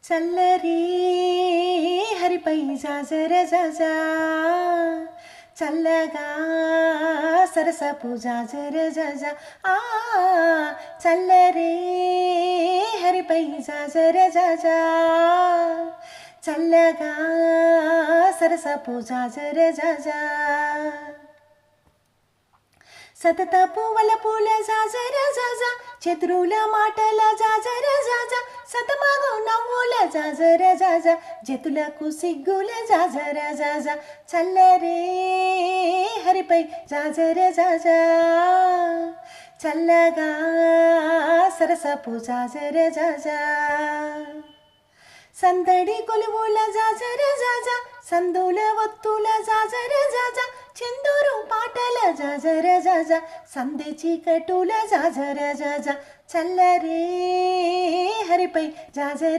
చల్లరి హరిపై జాజర జాజా చల్లగా సరసపు జాజర జాజా చల్లరి హరిపై జాజర జాజా చల్లగా సరసపు జాజర జాజా సతత పువ్వుల పూల జాజర జాజా చతురుల మాటల జాజర జాజా సతమగు నవ్వుల జాజర జాజా జతులకు సిగ్గుల జాజర జాజా చల్లరే హరిపై జాజర జాజా చల్లగా సరసపు జాజర జాజా సందడి కొలువుల జాజర జాజా సందుల ఒత్తుల జాజర జాజా చందూరు పాటల జాజర జాజా సంధి చీకటుల జాజర జాజా చల్లరే హరిపై జాజర